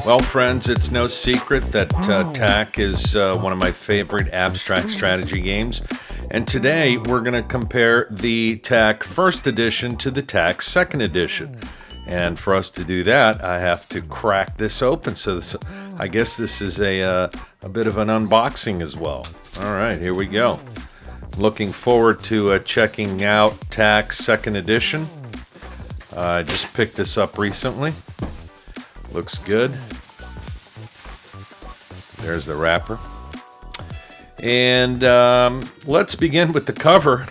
Well, friends, it's no secret that TAC is one of my favorite abstract strategy games. And today we're going to compare the TAC First Edition to the TAC Second Edition. And for us to do that, I have to crack this open. So I guess this is a bit of an unboxing as well. All right, here we go. Looking forward to checking out TAC Second Edition. I just picked this up recently. Looks good. There's the wrapper. And let's begin with the cover.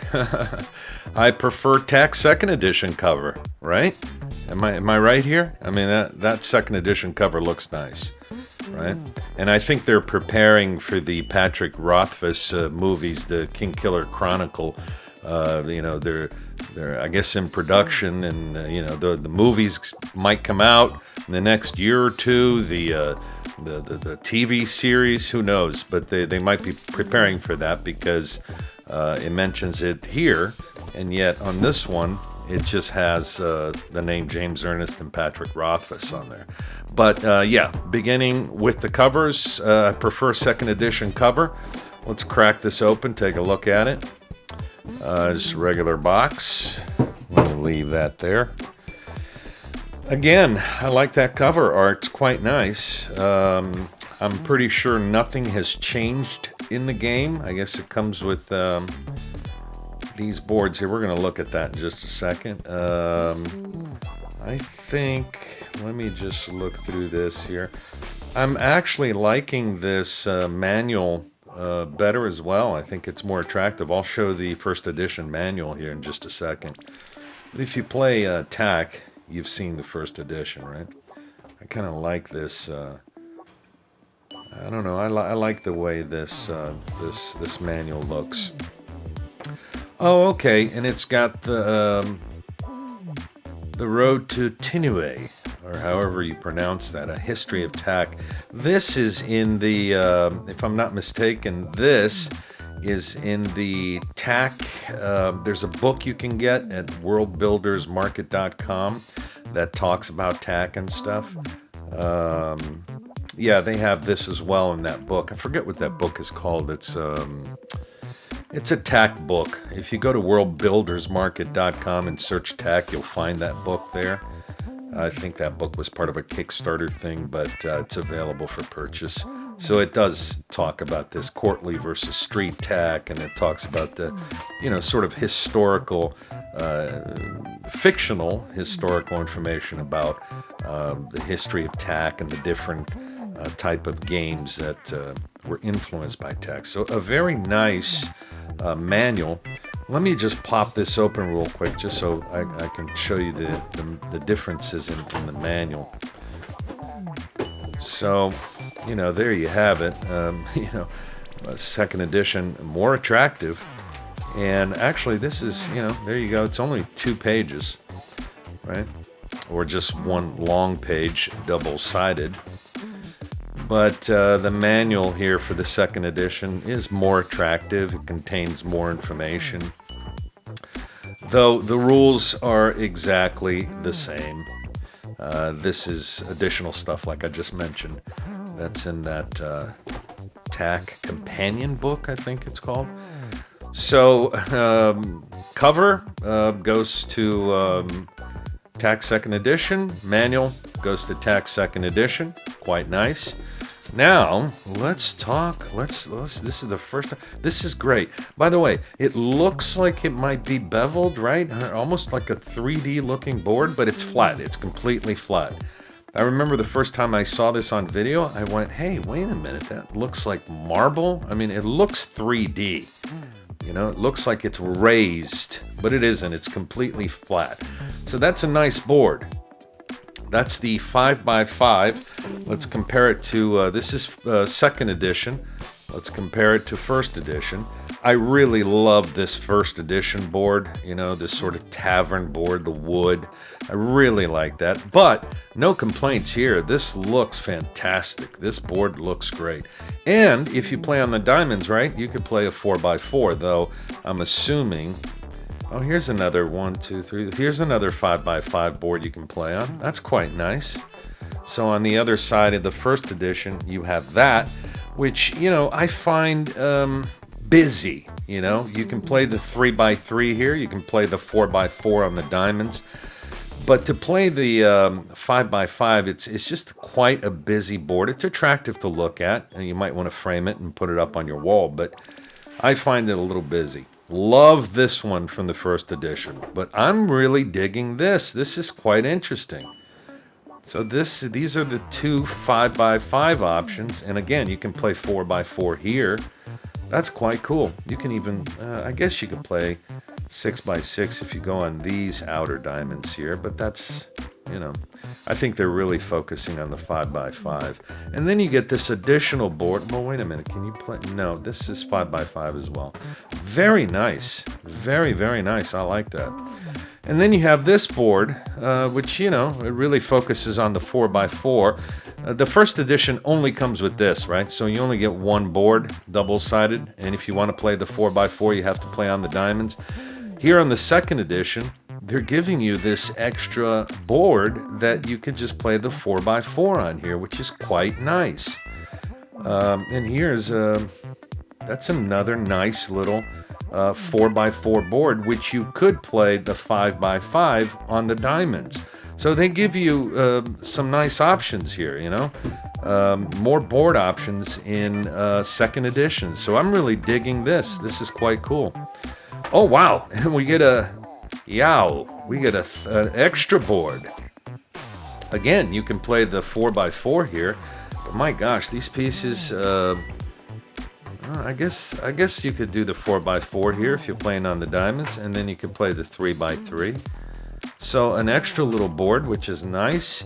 I prefer TAC Second Edition cover, right? Am I right here? I mean, that Second Edition cover looks nice, right? And I think they're preparing for the Patrick Rothfuss movies, the King Killer Chronicle. They're I guess in production, and the movies might come out in the next year or two. The TV series, who knows? But they might be preparing for that because it mentions it here, and yet on this one it just has the name James Ernest and Patrick Rothfuss on there. But yeah, beginning with the covers, I prefer Second Edition cover. Let's crack this open, take a look at it. Just a regular box. We'll leave that there. Again, I like that cover art. It's quite nice. I'm pretty sure nothing has changed in the game. I guess it comes with these boards here. We're going to look at that in just a second. I think, let me just look through this here. I'm actually liking this manual better as well. I think it's more attractive. I'll show the First Edition manual here in just a second. But if you play TAC, you've seen the First Edition, right? I kind of like this. I don't know. I like the way this manual looks. Oh, okay. And it's got the Road to Tinue, or however you pronounce that, a history of TAC. This is in the, if I'm not mistaken, this is in the TAC. There's a book you can get at worldbuildersmarket.com that talks about TAC and stuff. Yeah, they have this as well in that book. I forget what that book is called. It's a TAC book. If you go to worldbuildersmarket.com and search TAC, you'll find that book there. I think that book was part of a Kickstarter thing, but it's available for purchase. So it does talk about this courtly versus street TAC, and it talks about the, sort of historical, fictional historical information about the history of TAC and the different type of games that were influenced by TAC. So a very nice manual. Let me just pop this open real quick, just so I can show you the differences in the manual. So, there you have it. Second edition, more attractive. And actually, this is, there you go. It's only 2 pages, right? Or just one long page, double-sided. But the manual here for the Second Edition is more attractive. It contains more information. Though the rules are exactly the same. This is additional stuff like I just mentioned. That's in that TAC Companion book, I think it's called. So, cover goes to TAC Second Edition. Manual goes to TAC Second Edition. Quite nice. Now, let's talk. This is the first time. This is great. By the way, it looks like it might be beveled, right? Almost like a 3D looking board, but it's flat. It's completely flat. I remember the first time I saw this on video, I went, hey, wait a minute, that looks like marble. I mean, it looks 3D. It looks like it's raised, but it isn't. It's completely flat. So that's a nice board. That's the 5x5. Let's compare it to, this is Second Edition. Let's compare it to First Edition. I really love this First Edition board, this sort of tavern board, the wood. I really like that, but no complaints here. This looks fantastic. This board looks great. And if you play on the diamonds, right, you could play a 4x4, though I'm assuming Oh, here's another 1, 2, 3. Here's another 5x5 board you can play on. That's quite nice. So on the other side of the first edition, you have that, which, you know, I find busy. You know, you can play the 3x3 here, you can play the 4x4 on the diamonds, but to play the 5x5, it's just quite a busy board. It's attractive to look at, and you might want to frame it and put it up on your wall, but I find it a little busy. Love this one from the first edition, but I'm really digging this. This is quite interesting. So these are the two 5x5 options, and again, you can play 4x4 here. That's quite cool. You can even, I guess you can play 6x6 if you go on these outer diamonds here, but that's, you know, I think they're really focusing on the 5x5. And then you get this additional board. Well, wait a minute, can you play? No, this is 5x5 as well. Very nice. Very, very nice. I like that. And then you have this board, which, you know, it really focuses on the 4x4. The first edition only comes with this, right? So you only get one board, double-sided, and if you want to play the 4x4, you have to play on the diamonds. Here on the second edition, they're giving you this extra board that you can just play the 4x4 on here, which is quite nice. And here's, that's another nice little 4x4 board, which you could play the 5x5 on the diamonds. So they give you some nice options here, you know, more board options in second edition. So I'm really digging this. This is quite cool. Oh wow, and we get a an extra board. Again, you can play the 4x4 here, but my gosh, these pieces. I guess you could do the 4x4 here if you're playing on the diamonds, and then you could play the 3x3. So an extra little board, which is nice.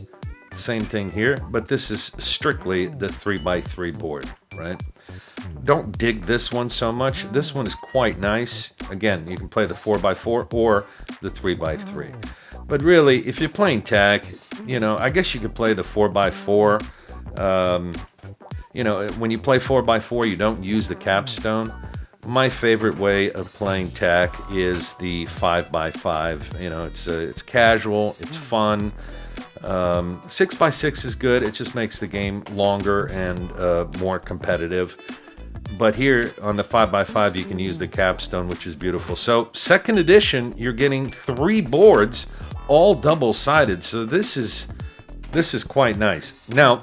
Same thing here, but this is strictly the 3x3 board, right? Don't dig this one so much. This one is quite nice. Again, you can play the 4x4 or the 3x3. But really, if you're playing tag, you know, I guess you could play the 4x4. You know, when you play 4x4, you don't use the capstone. My favorite way of playing tag is the 5x5. You know, it's casual, it's fun. 6x6 is good. It just makes the game longer and more competitive. But here on the 5x5, you can use the capstone, which is beautiful. So second edition, you're getting 3 boards, all double-sided. So this is quite nice. Now,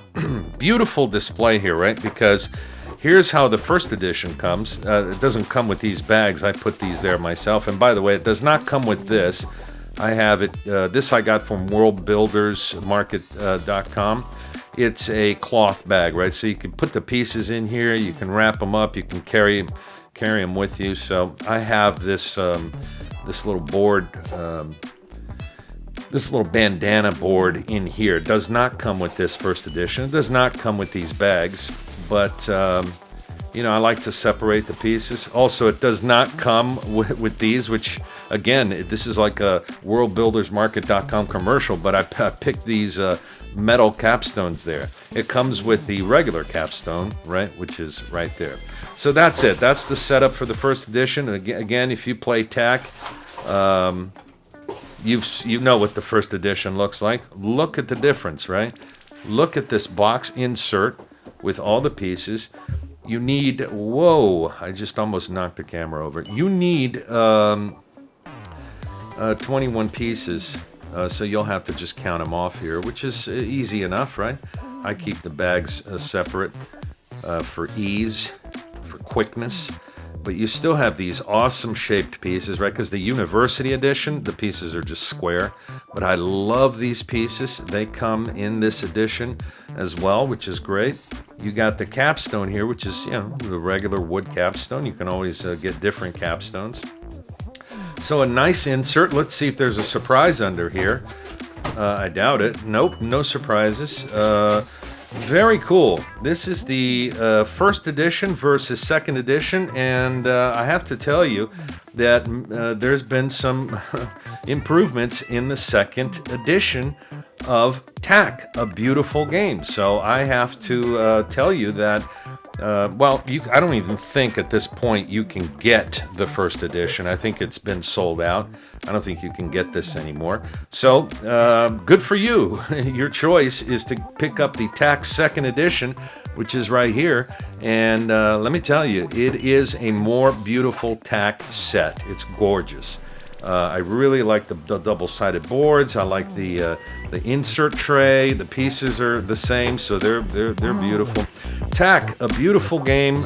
beautiful display here, right? Because here's how the first edition comes. It doesn't come with these bags. I put these there myself. And by the way, it does not come with this. I have it. This I got from worldbuildersmarket.com. It's a cloth bag, right? So you can put the pieces in here. You can wrap them up. You can carry them with you. So I have this little board. This little bandana board in here. It does not come with this first edition. It does not come with these bags, but you know, I like to separate the pieces. Also, it does not come with these, which again, this is like a worldbuildersmarket.com commercial, but I picked these metal capstones there. It comes with the regular capstone, right, which is right there. So that's it. That's the setup for the first edition. Again, if you play TAC, you know what the first edition looks like. Look at the difference, right? Look at this box insert with all the pieces. You need, whoa, I just almost knocked the camera over. You need 21 pieces, so you'll have to just count them off here, which is easy enough, right? I keep the bags separate for ease, for quickness. But you still have these awesome shaped pieces, right? Because the University Edition, the pieces are just square. But I love these pieces. They come in this edition as well, which is great. You got the capstone here, which is, you know, the regular wood capstone. You can always get different capstones. So a nice insert. Let's see if there's a surprise under here. I doubt it. Nope, no surprises. Very cool. This is the first edition versus second edition, and I have to tell you that there's been some improvements in the second edition of TAC, a beautiful game. So I have to tell you that Well, I don't even think at this point you can get the first edition. I think it's been sold out. I don't think you can get this anymore. So, good for you. Your choice is to pick up the tax second edition, which is right here. And let me tell you, it is a more beautiful tack set. It's gorgeous. I really like the double-sided boards. I like the insert tray. The pieces are the same, so they're beautiful. Tack, a beautiful game.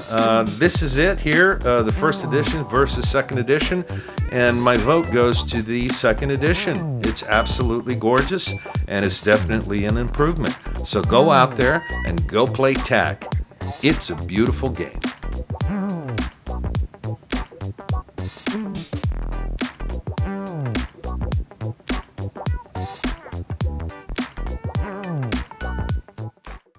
This is it here, the first edition versus second edition, and my vote goes to the second edition. It's absolutely gorgeous, and it's definitely an improvement. So go out there and go play Tack. It's a beautiful game.